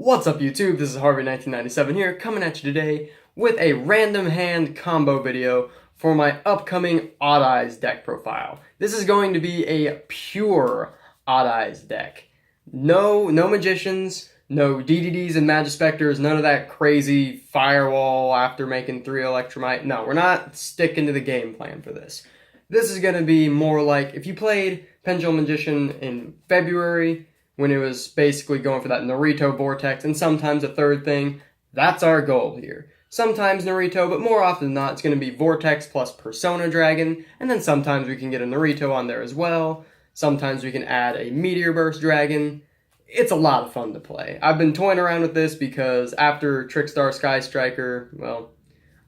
What's up YouTube, this is Harvey 1997 here, coming at you today with a random hand combo video for my upcoming Odd Eyes deck profile. This is going to be a pure Odd Eyes deck. No magicians, no DDDs and Magispectors, none of that crazy firewall after making 3 Electromite. No, we're not sticking to the game plan for this. This is going to be more like if you played Pendulum Magician in February, when it was basically going for that Naruto vortex, and sometimes a third thing. That's our goal here. Sometimes Naruto, but more often than not, it's going to be Vortex plus Persona Dragon, and then sometimes we can get a Naruto on there as well. Sometimes we can add a Meteor Burst Dragon. It's a lot of fun to play. I've been toying around with this because after Trickstar Sky Striker, well,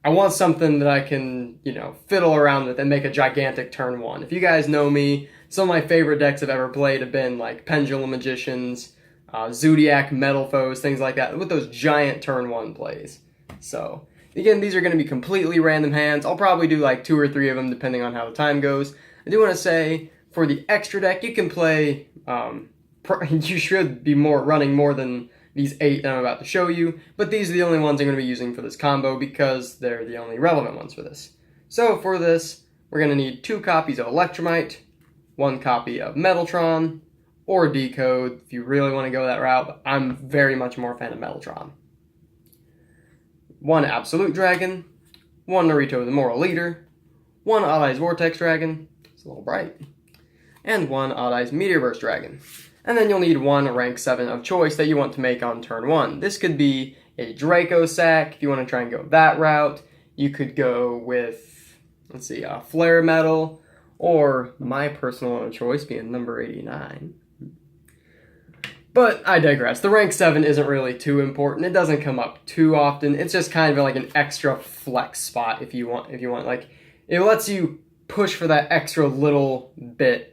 I want something that I can, fiddle around with and make a gigantic turn 1. If you guys know me, some of my favorite decks I've ever played have been like Pendulum Magicians, Zodiac Metal Foes, things like that, with those giant turn 1 plays. So, again, these are going to be completely random hands. I'll probably do like 2 or 3 of them depending on how the time goes. I do want to say, for the extra deck, you can play, you should be running more than these 8 that I'm about to show you, but these are the only ones I'm going to be using for this combo because they're the only relevant ones for this. So for this, we're going to need 2 copies of Electromite, 1 copy of Metaltron, or Decode if you really want to go that route, but I'm very much more a fan of Metaltron. 1 Absolute Dragon, 1 Naruto the Moral Leader, 1 Odd Eyes Vortex Dragon, it's a little bright, and 1 Odd Eyes Meteor Burst Dragon. And then you'll need 1 rank 7 of choice that you want to make on turn 1. This could be a Draco Sack if you want to try and go that route. You could go with, Flare Metal, or my personal choice being number 89. But I digress. The rank 7 isn't really too important. It doesn't come up too often. It's just kind of like an extra flex spot if you want. Like, it lets you push for that extra little bit.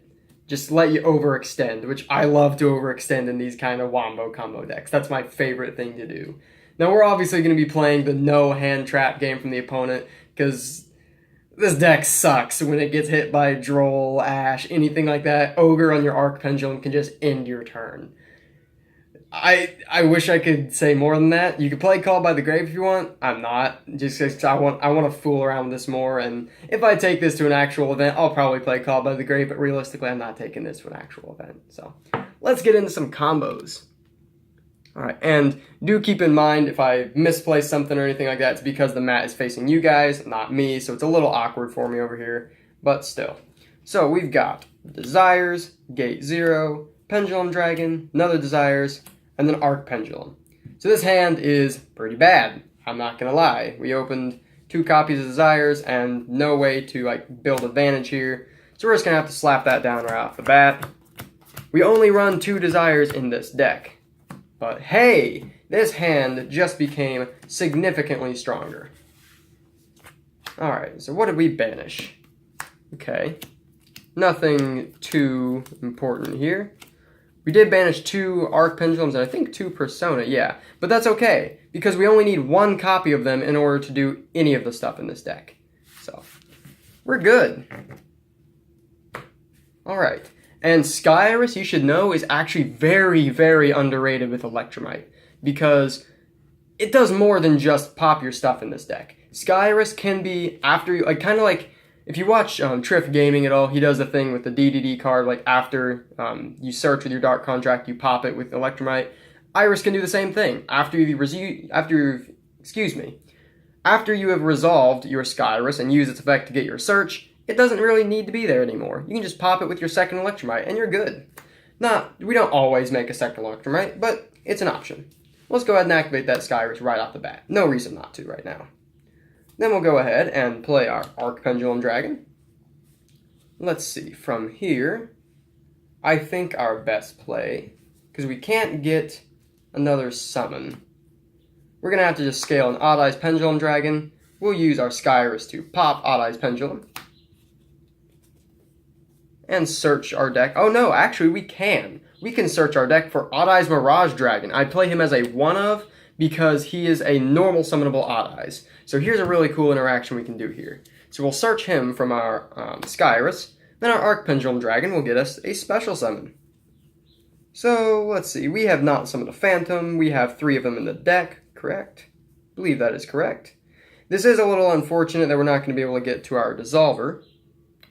Just let you overextend, which I love to overextend in these kind of wombo combo decks. That's my favorite thing to do. Now, we're obviously going to be playing the no hand trap game from the opponent, because this deck sucks when it gets hit by Droll, Ash, anything like that. Ogre on your Arc Pendulum can just end your turn. I wish I could say more than that. You could play Called by the Grave if you want. I'm not. Just because I want to fool around with this more. And if I take this to an actual event, I'll probably play Called by the Grave. But realistically, I'm not taking this to an actual event. So let's get into some combos. Alright, and do keep in mind if I misplace something or anything like that, it's because the mat is facing you guys, not me. So it's a little awkward for me over here. But still. So we've got Desires, Gate 0, Pendulum Dragon, another Desires, and then Arc Pendulum. So this hand is pretty bad, I'm not gonna lie. We opened 2 copies of Desires and no way to build advantage here. So we're just gonna have to slap that down right off the bat. We only run 2 Desires in this deck. But hey, this hand just became significantly stronger. Alright, so what did we banish? Okay, nothing too important here. We did banish 2 Arc Pendulums and I think 2 Persona, yeah. But that's okay, because we only need 1 copy of them in order to do any of the stuff in this deck. So, we're good. Alright, and Sky Iris, you should know, is actually very, very underrated with Electromite, because it does more than just pop your stuff in this deck. Sky Iris can be, after you, kind of like, if you watch Triff Gaming at all, he does the thing with the DDD card, after you search with your Dark Contract, you pop it with Electromite. Iris can do the same thing. After you have resolved your Sky Iris and use its effect to get your search, it doesn't really need to be there anymore. You can just pop it with your second Electromite, and you're good. We don't always make a second Electromite, but it's an option. Let's go ahead and activate that Sky Iris right off the bat. No reason not to right now. Then we'll go ahead and play our Arc Pendulum Dragon. Let's see, from here, I think our best play, because we can't get another summon, we're going to have to just scale an Odd Eyes Pendulum Dragon. We'll use our Sky Iris to pop Odd Eyes Pendulum. And search our deck. Oh no, actually we can. We can search our deck for Odd Eyes Mirage Dragon. I play him as a 1-of, because he is a normal summonable Odd Eyes. So here's a really cool interaction we can do here. So we'll search him from our Sky Iris, then our Arc Pendulum Dragon will get us a special summon. So, let's see. We have not summoned a Phantom. We have 3 of them in the deck, correct? I believe that is correct. This is a little unfortunate that we're not going to be able to get to our Dissolver.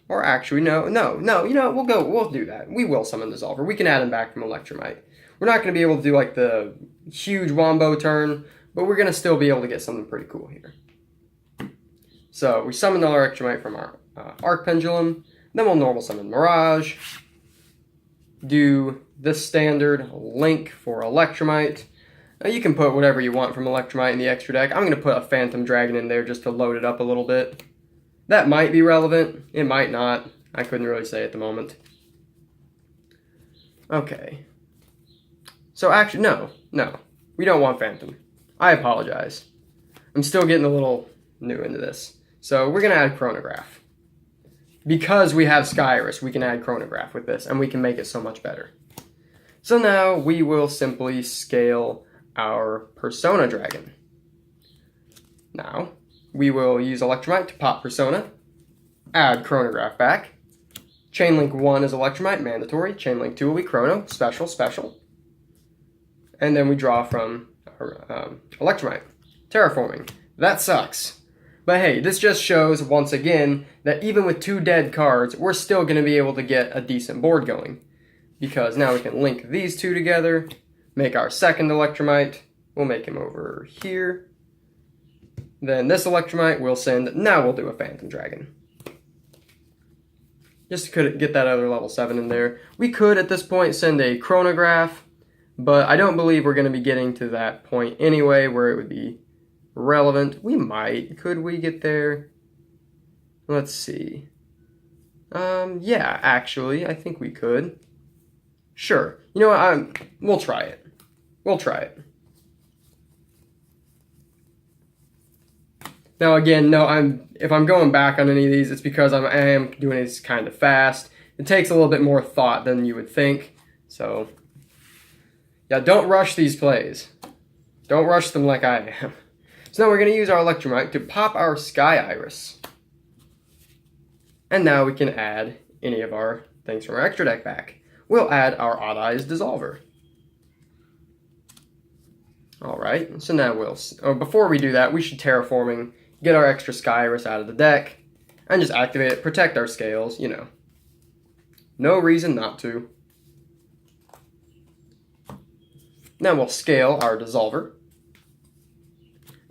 Or actually, no, you know, we'll do that. We will summon Dissolver. We can add him back from Electromite. We're not going to be able to do like the huge Wombo turn, but we're going to still be able to get something pretty cool here. So we summon the Electromite from our Arc Pendulum, then we'll normal summon Mirage, do this standard Link for Electromite. Now you can put whatever you want from Electromite in the extra deck. I'm going to put a Phantom Dragon in there just to load it up a little bit. That might be relevant, it might not. I couldn't really say at the moment. Okay. So actually, no. We don't want Phantom. I apologize. I'm still getting a little new into this. So we're going to add Chronograph. Because we have Skyris, we can add Chronograph with this, and we can make it so much better. So now we will simply scale our Persona Dragon. Now, we will use Electromite to pop Persona, add Chronograph back. Chainlink 1 is Electromite, mandatory. Chainlink 2 will be Chrono, special. And then we draw from our, Electromite. Terraforming. That sucks. But hey, this just shows, once again, that even with 2 dead cards, we're still going to be able to get a decent board going. Because now we can link these 2 together, make our second Electromite. We'll make him over here. Then this Electromite we'll send, now we'll do a Phantom Dragon. Just to get that other level 7 in there. We could, at this point, send a Chronograph, but I don't believe we're going to be getting to that point anyway, where it would be relevant. We might. Could we get there? Let's see. Yeah, actually, I think we could. Sure. You know what? We'll try it. Now again, no, if I'm going back on any of these, it's because I am doing this kind of fast. It takes a little bit more thought than you would think. So, yeah, don't rush these plays. Don't rush them like I am. So now we're going to use our Electromite to pop our Sky Iris. And now we can add any of our things from our extra deck back. We'll add our Odd Eyes Dissolver. Alright, so now before we do that, we should Terraforming, get our extra Sky Iris out of the deck, and just activate it, protect our scales, you know. No reason not to. Now we'll scale our Dissolver.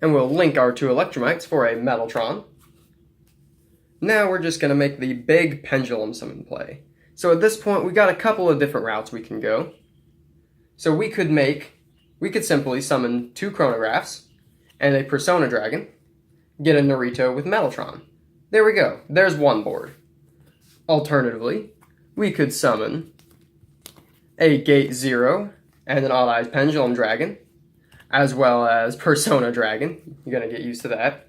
And we'll link our 2 Electromites for a Metaltron. Now we're just going to make the big Pendulum Summon play. So at this point, we've got a couple of different routes we can go. So we could simply summon 2 Chronographs and a Persona Dragon, get a Naruto with Metaltron. There we go. There's one board. Alternatively, we could summon a Gate 0 and an Odd Eyes Pendulum Dragon, as well as Persona Dragon. You're going to get used to that.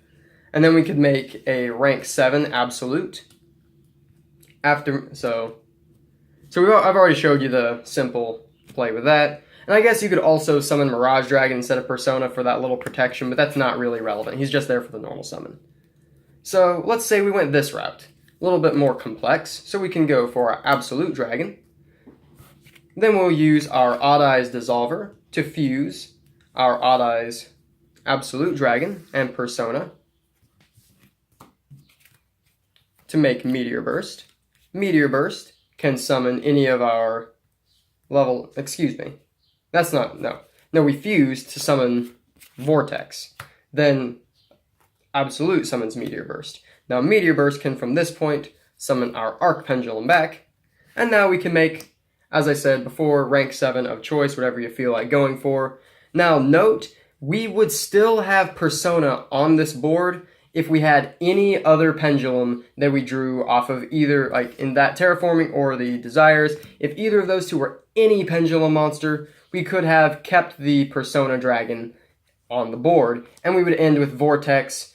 And then we could make a rank 7 Absolute. I've already showed you the simple play with that. And I guess you could also summon Mirage Dragon instead of Persona for that little protection, but that's not really relevant. He's just there for the normal summon. So let's say we went this route. A little bit more complex. So we can go for our Absolute Dragon. Then we'll use our Odd Eyes Dissolver to fuse our Odd Eyes Absolute Dragon and Persona to make Meteor Burst. Meteor Burst can summon any of our no, we fuse to summon Vortex. Then Absolute summons Meteor Burst. Now Meteor Burst can, from this point, summon our Arc Pendulum back, and now we can make, as I said before, rank 7 of choice, whatever you feel like going for. Now note, we would still have Persona on this board if we had any other pendulum that we drew off of either, like in that Terraforming or the Desires. If either of those 2 were any pendulum monster, we could have kept the Persona Dragon on the board, and we would end with Vortex,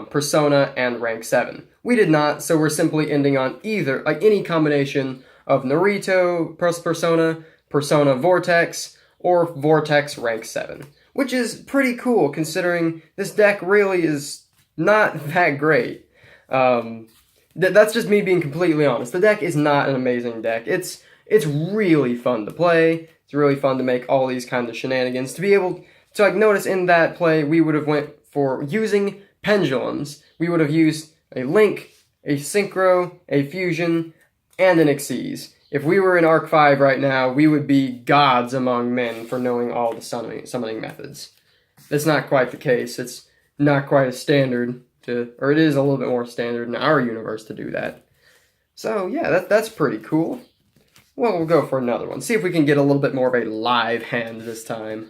Persona, and rank 7. We did not, so we're simply ending on either, like any combination of Naruto plus Persona, Persona Vortex, or Vortex rank 7. Which is pretty cool, considering this deck really is not that That's just me being completely honest. The deck is not an amazing deck. It's It's really fun to play. It's really fun to make all these kinds of shenanigans. To be able to, like, notice in that play, we would have went for using pendulums. We would have used a link, a synchro, a fusion, and an exceeds. If we were in Arc 5 right now, we would be gods among men for knowing all the summoning methods. That's not quite the case. It's not quite as standard or it is a little bit more standard in our universe to do that. So yeah, that's pretty cool. Well, we'll go for another one. See if we can get a little bit more of a live hand this time.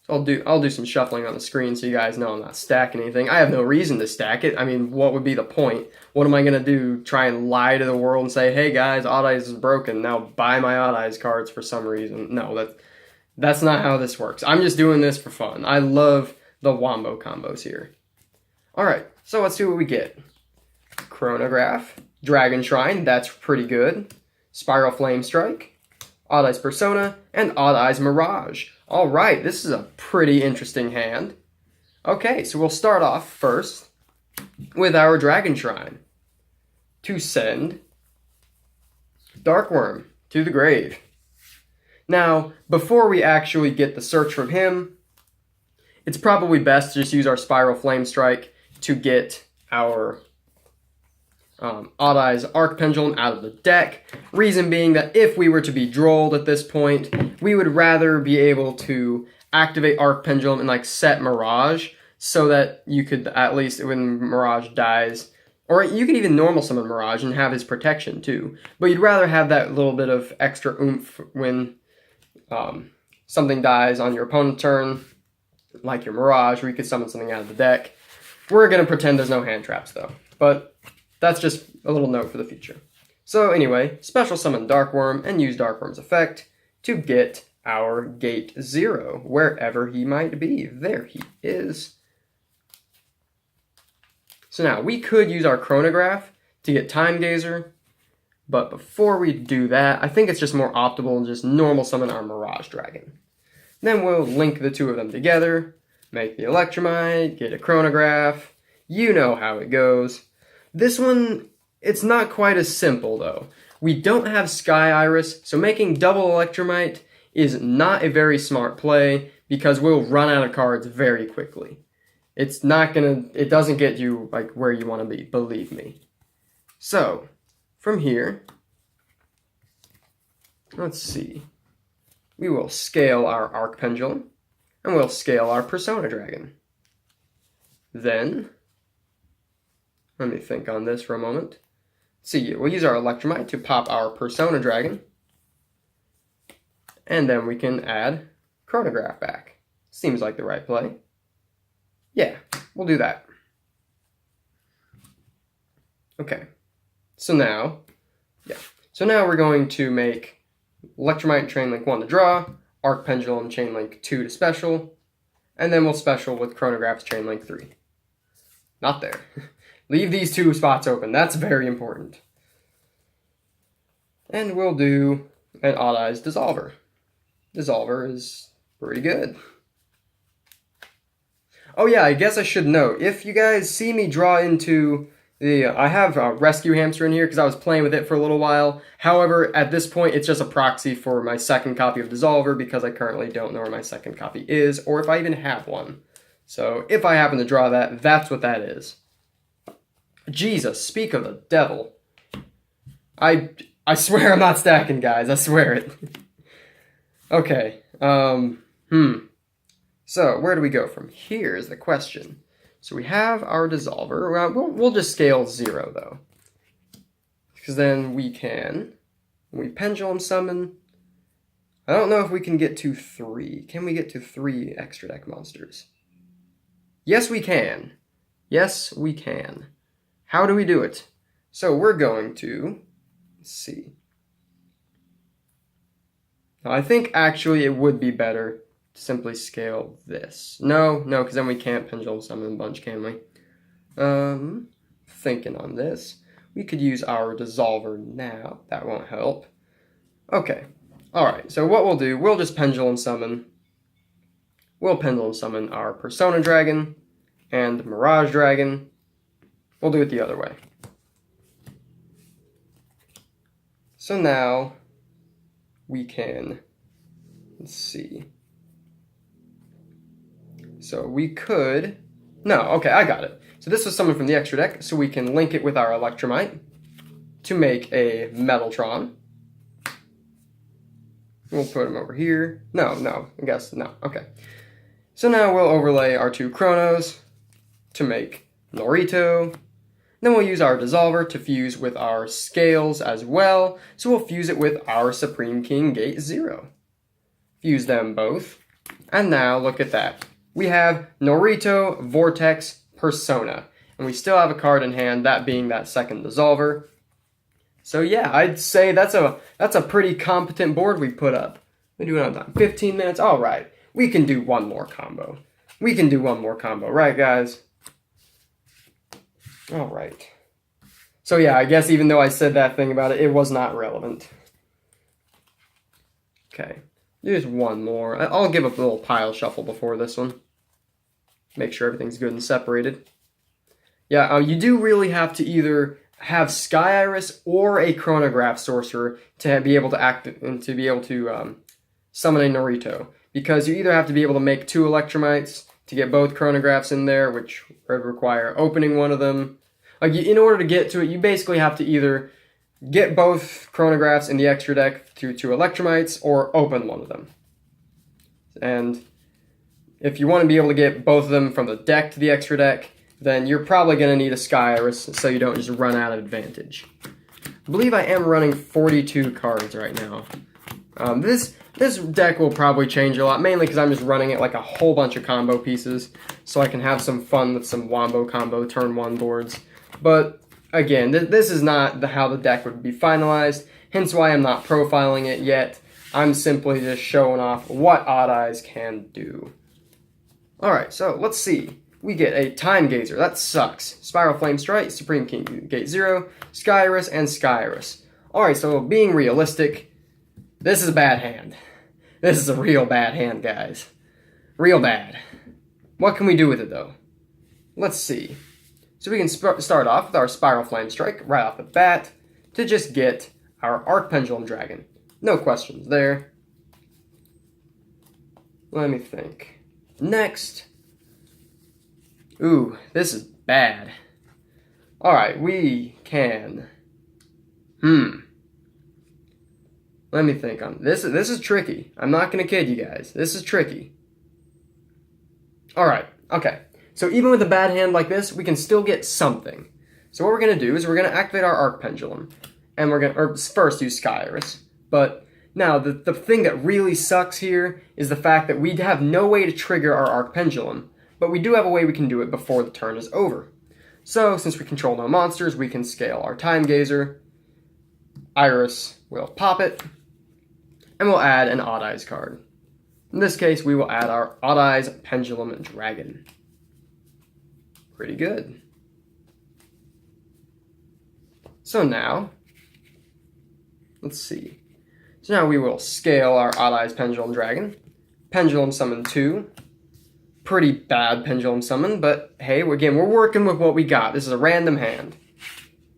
I'll do some shuffling on the screen so you guys know I'm not stacking anything. I have no reason to stack it. I mean, what would be the point? What am I going to do? Try and lie to the world and say, hey guys, Odd Eyes is broken. Now buy my Odd Eyes cards for some reason. No, that's not how this works. I'm just doing this for fun. I love the wombo combos here. Alright, so let's see what we get. Chronograph, Dragon Shrine, that's pretty good. Spiral Flame Strike, Odd Eyes Persona, and Odd Eyes Mirage. Alright, this is a pretty interesting hand. Okay, so we'll start off first with our Dragon Shrine. To send Darkworm to the grave. Now, before we actually get the search from him, it's probably best to just use our Spiral Flame Strike to get our Odd Eyes Arc Pendulum out of the deck. Reason being that if we were to be drolled at this point, we would rather be able to activate Arc Pendulum and like set Mirage so that you could at least when Mirage dies, or you could even normal summon Mirage and have his protection too. But you'd rather have that little bit of extra oomph when something dies on your opponent's turn, like your Mirage, where you could summon something out of the deck. We're going to pretend there's no hand traps though, but that's just a little note for the future. So anyway, special summon Darkworm and use Darkworm's effect to get our Gate 0, wherever he might be. There he is. So now, we could use our Chronograph to get Time Gazer, but before we do that, I think it's just more optimal to just normal summon our Mirage Dragon. Then we'll link the two of them together, make the Electromite, get a Chronograph. You know how it goes. This one, it's not quite as simple though. We don't have Sky Iris, so making double Electromite is not a very smart play because we'll run out of cards very quickly. It doesn't get you like where you want to be, believe me. So, from here, let's see. We will scale our Arc Pendulum, and we'll scale our Persona Dragon. Then, let me think on this for a moment. See, we'll use our Electromite to pop our Persona Dragon. And then we can add Chronograph back. Seems like the right play. Yeah, we'll do that. Okay. So now we're going to make Electromite Chainlink 1 to draw, Arc Pendulum Chainlink 2 to special, and then we'll special with Chronograph's Chainlink 3. Not there. Leave these two spots open. That's very important. And we'll do an Odd Eyes Dissolver. Dissolver is pretty good. Oh yeah, I guess I should note, if you guys see me draw into the... I have a Rescue Hamster in here because I was playing with it for a little while. However, at this point, it's just a proxy for my second copy of Dissolver because I currently don't know where my second copy is, or if I even have one. So, if I happen to draw that, that's what that is. Jesus, speak of the devil. I swear I'm not stacking, guys. I swear it. Okay. So, where do we go from here is the question. So we have our Dissolver. We'll just scale 0, though. Because then we Pendulum Summon. I don't know if we can get to 3. Can we get to 3 extra deck monsters? Yes, we can. Yes, we can. How do we do it? So we're going to... Let's see. Now, I think actually it would be better to simply scale this. No, because then we can't Pendulum Summon a bunch, can we? Thinking on this. We could use our Dissolver now. That won't help. Okay. Alright, so what we'll do, we'll just Pendulum Summon. We'll Pendulum Summon our Persona Dragon and Mirage Dragon. We'll do it the other way. So now we can, let's see. So we could, no, okay, I got it. So this was someone from the extra deck, so we can link it with our Electromite to make a Metaltron. We'll put him over here. No, I guess, no, okay. So now we'll overlay our 2 Chronos to make Norito. Then we'll use our Dissolver to fuse with our Scales as well. So we'll fuse it with our Supreme King Gate 0. Fuse them both. And now look at that. We have Norito, Vortex, Persona. And we still have a card in hand, that being that second Dissolver. So yeah, I'd say that's a pretty competent board we put up. We do it on time. 15 minutes, alright. We can do one more combo. We can do one more combo, right guys? Alright. So yeah, I guess even though I said that thing about it, it was not relevant. Okay, there's one more. I'll give a little pile shuffle before this one. Make sure everything's good and separated. Yeah, you do really have to either have Sky Iris or a Chronograph Sorcerer to be able to act and to be able to summon a Norito. Because you either have to be able to make 2 Electromites to get both Chronographs in there, which would require opening one of them. Like, in order to get to it, you basically have to either get both Chronographs in the extra deck through 2 Electromites, or open one of them. And if you want to be able to get both of them from the deck to the extra deck, then you're probably going to need a Sky Iris so you don't just run out of advantage. I believe I am running 42 cards right now. This deck will probably change a lot, mainly because I'm just running it like a whole bunch of combo pieces, so I can have some fun with some Wombo combo turn 1 boards. But again, this is not how the deck would be finalized, hence why I'm not profiling it yet. I'm simply just showing off what Odd Eyes can do. Alright, so let's see. We get a Time Gazer, that sucks. Spiral Flame Strike, Supreme King Gate 0, Sky Iris, and Sky Iris. Alright, so being realistic, this is a bad hand. This is a real bad hand, guys. Real bad. What can we do with it, though? Let's see. So we can start off with our Spiral Flame Strike right off the bat to just get our Arc Pendulum Dragon. No questions there. Let me think. Next. Ooh, this is bad. Alright, we can... Let me think on this. This is tricky. I'm not going to kid you guys. This is tricky. Alright, okay. So even with a bad hand like this, we can still get something. So what we're going to do is we're going to activate our Arc Pendulum. And we're going to first use Sky Iris. But now, the thing that really sucks here is the fact that we have no way to trigger our Arc Pendulum. But we do have a way we can do it before the turn is over. So, since we control no monsters, we can scale our Time Gazer. Iris will pop it. And we'll add an Odd Eyes card. In this case, we will add our Odd Eyes Pendulum Dragon. Pretty good. So now, let's see. So now we will scale our Odd Eyes Pendulum Dragon. Pendulum Summon 2. Pretty bad Pendulum Summon, but hey, again, we're working with what we got. This is a random hand.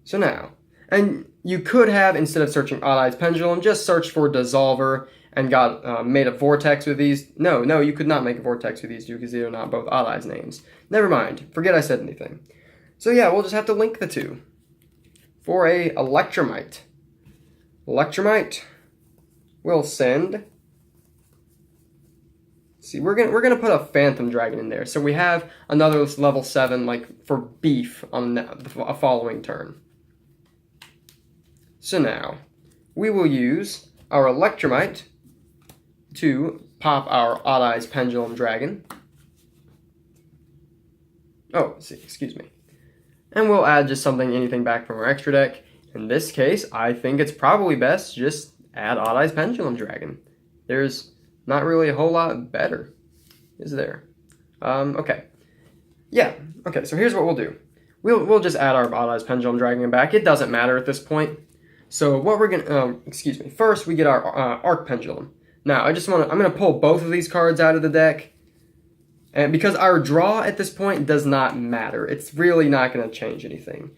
So now, and you could have, instead of searching Odd Eyes Pendulum, just searched for Dissolver and got made a Vortex with these. No, you could not make a Vortex with these two because they are not both Odd Eyes names. Never mind. Forget I said anything. So yeah, we'll just have to link the two. For a Electromite. Electromite will send... See, we're gonna put a Phantom Dragon in there, so we have another level 7, like, for beef on a following turn. So now, we will use our Electromite to pop our Odd Eyes Pendulum Dragon. Oh, see, excuse me. And we'll add just anything back from our extra deck. In this case, I think it's probably best to just add Odd Eyes Pendulum Dragon. There's not really a whole lot better, is there? Okay. Yeah, okay, so here's what we'll do. We'll just add our Odd Eyes Pendulum Dragon back. It doesn't matter at this point. So what we're gonna, first we get our Arc Pendulum. Now, I'm gonna pull both of these cards out of the deck. And because our draw at this point does not matter. It's really not gonna change anything.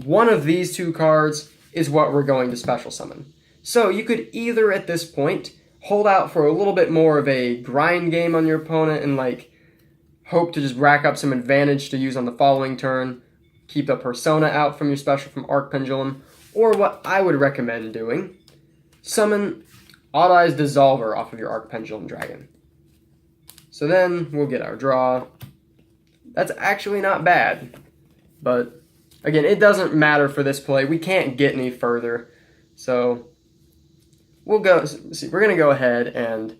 One of these two cards is what we're going to special summon. So you could either at this point hold out for a little bit more of a grind game on your opponent and like hope to just rack up some advantage to use on the following turn, keep the persona out from your special from Arc Pendulum, or what I would recommend doing, summon Odd Eyes Dissolver off of your Arc Pendulum Dragon. So then we'll get our draw. That's actually not bad, but again, it doesn't matter for this play. We can't get any further, so we're gonna go ahead and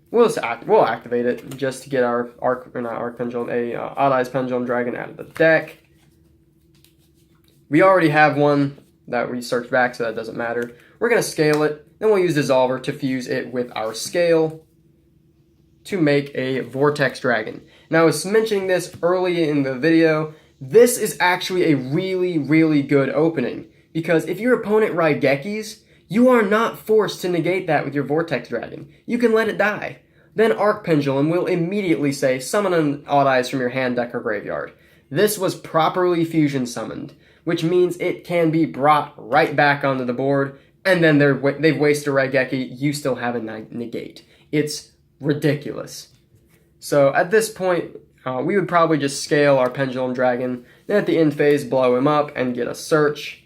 we'll activate it just to get our Odd Eyes Pendulum Dragon out of the deck. We already have one that we searched back, so that doesn't matter. We're gonna scale it, then we'll use Dissolver to fuse it with our scale to make a Vortex Dragon. Now, I was mentioning this early in the video. This is actually a really, really good opening, because if your opponent Raigekis, you are not forced to negate that with your Vortex Dragon. You can let it die. Then Arc Pendulum will immediately say, summon an Odd Eyes from your hand, deck, or graveyard. This was properly fusion summoned, which means it can be brought right back onto the board, and then they've wasted a Raigeki, you still have a negate. It's ridiculous. So at this point, we would probably just scale our Pendulum Dragon, then at the end phase blow him up and get a search.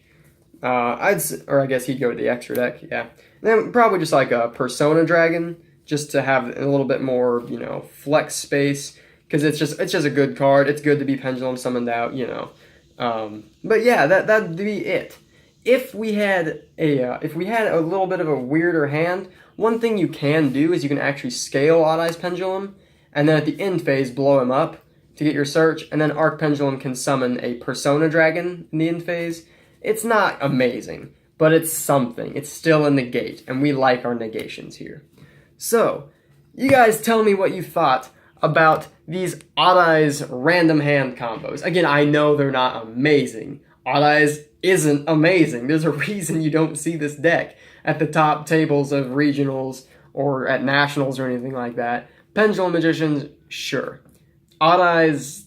Or I guess he'd go to the extra deck, yeah. And then probably just like a Persona Dragon, just to have a little bit more, flex space, because it's just a good card. It's good to be Pendulum summoned out, But yeah, that'd be it. If we had a little bit of a weirder hand, one thing you can do is you can actually scale Odd Eyes Pendulum, and then at the end phase blow him up to get your search, and then Arc Pendulum can summon a Persona Dragon in the end phase. It's not amazing, but it's something. It's still a negate, and we like our negations here. So, you guys tell me what you thought about these Odd Eyes random hand combos. Again, I know they're not amazing. Odd Eyes isn't amazing. There's a reason you don't see this deck at the top tables of regionals or at nationals or anything like that. Pendulum Magicians, sure. Odd Eyes,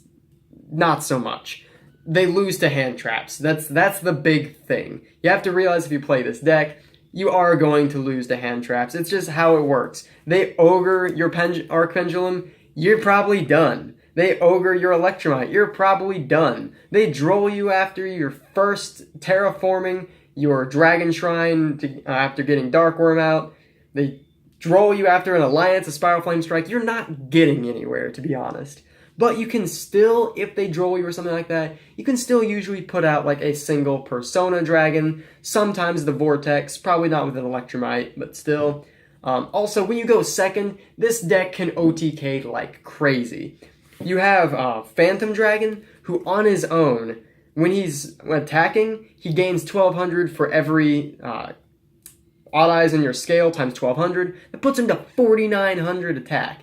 not so much. They lose to hand traps. That's the big thing. You have to realize if you play this deck, you are going to lose to hand traps. It's just how it works. They ogre your Arc Pendulum, you're probably done. They ogre your Electromite, you're probably done. They droll you after your first terraforming, your Dragon Shrine after getting Dark Worm out. They droll you after an Alliance, a Spiral Flame Strike. You're not getting anywhere, to be honest. But you can still, if they droll you or something like that, you can still usually put out like a single Persona Dragon, sometimes the Vortex, probably not with an Electromite, but still. Also, when you go second, this deck can OTK like crazy. You have Phantom Dragon, who on his own, when attacking, he gains 1200 for every Odd Eyes in your scale times 1200. That puts him to 4900 attack.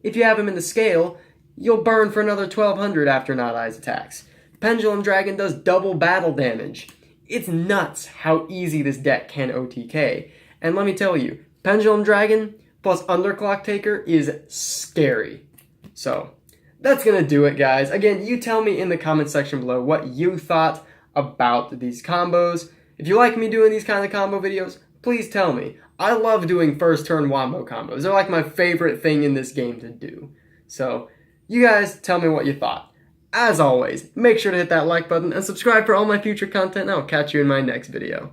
If you have him in the scale, you'll burn for another 1200 after an Odd Eyes attacks. Pendulum Dragon does double battle damage. It's nuts how easy this deck can OTK. And let me tell you, Pendulum Dragon plus Underclock Taker is scary. So, that's going to do it, guys. Again, you tell me in the comment section below what you thought about these combos. If you like me doing these kind of combo videos, please tell me. I love doing first turn wombo combos. They're like my favorite thing in this game to do. So, you guys tell me what you thought. As always, make sure to hit that like button and subscribe for all my future content, and I'll catch you in my next video.